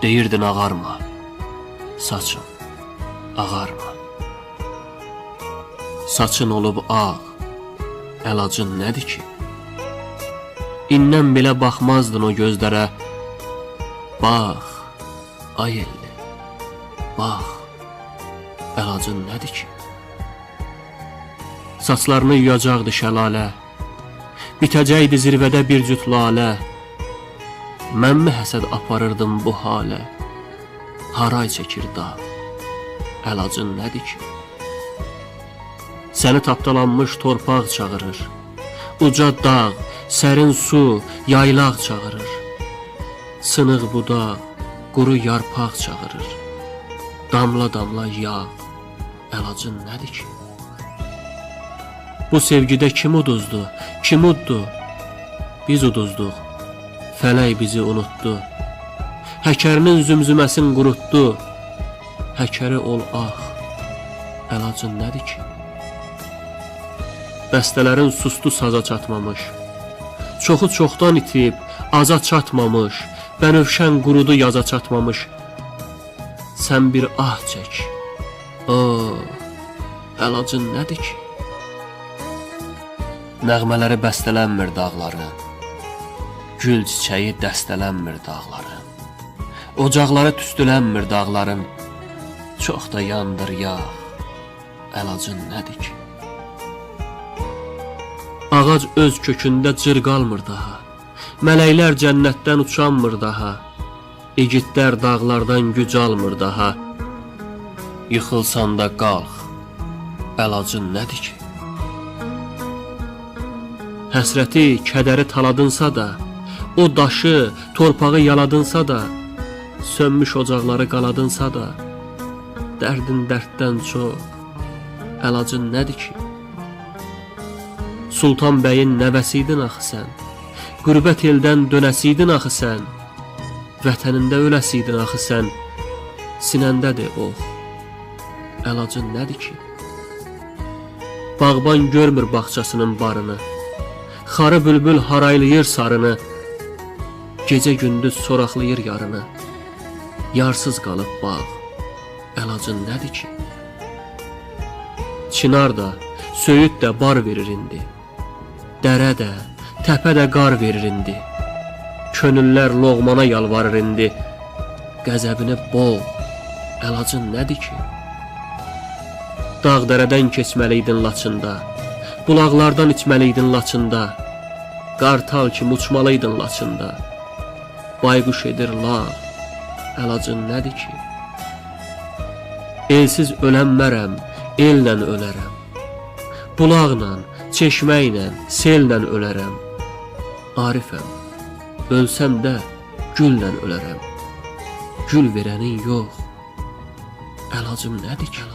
Deyirdin ağarma, saçım, ağarma. Saçın olub ağ, əlacın nədir ki? İndən belə baxmazdın o gözlərə. Bax, ay elli, bax, əlacın nədir ki? Saçlarını yuyacaqdı şəlalə, bitəcəkdi zirvədə bir cüt lalə. Mən mi həsəd aparırdım bu halə? Haray çəkir dağ, əlacın nədir ki? Səni tapdalanmış torpaq çağırır, uca dağ, sərin su, yaylaq çağırır. Sınıq budaq, quru yarpaq çağırır. Damla damla yağ, əlacın nədir ki? Bu sevgidə kim uduzdu, kim uddu? Biz uduzduq, fələk bizi unutdu. Həkərinin zümzüməsin qurutdu. Həkəri ol ax, əlacın nədir ki? Bəstələrin sustu saza çatmamış, çoxu çoxdan itib, aza çatmamış, bənövşən qurudu yaza çatmamış. Sən bir ah çək, o, əlacın nədir ki? Nəğmələri bəstələnmir dağların, gül çiçəyi dəstələnmir dağların, ocaqları tüstülənmir dağların, çox da yandır yağ, əlacın nədir ki? Ağac öz kökündə cır qalmır daha, mələklər cənnətdən uçanmır daha, igidlər dağlardan güc almır daha. Yıxılsan da qalx, əlacın nədir ki? Həsrəti, kədəri taladınsa da, o daşı, torpağı yaladınsa da, sönmüş ocaqları qaladınsa da, dərdin dərddən çox, əlacın nədir ki? Sultan bəyin nəvəsiydin axı sən, qürbət eldən dönəsiydin axı sən, vətənində öləsiydin axı sən, sinəndədir ox, əlacın nədir ki? Bağban görmür bağçasının barını, xarı bülbül haraylayır sarını, gecə gündüz soraqlayır yarını, yarsız qalıb bağ, əlacın nədir ki? Çınar da, söyüd də bar verir indi, dərə də, təpə də qar verir indi, könüllər loğmana yalvarır indi, qəzəbini bol, əlacın nədir ki? Dağ dərədən keçməliydin Laçında, bulaqlardan içməliydin Laçında, qartal kimi uçmalıydın Laçında, bayquş edir lağ, əlacın nədir ki? Elsiz ölənmərəm, ellə ölərəm, bulaqla, çeşməklə, sellə ölərəm. Arifəm, ölsəm də güllə ölərəm, gül verənin yox, əlacım nədir ki?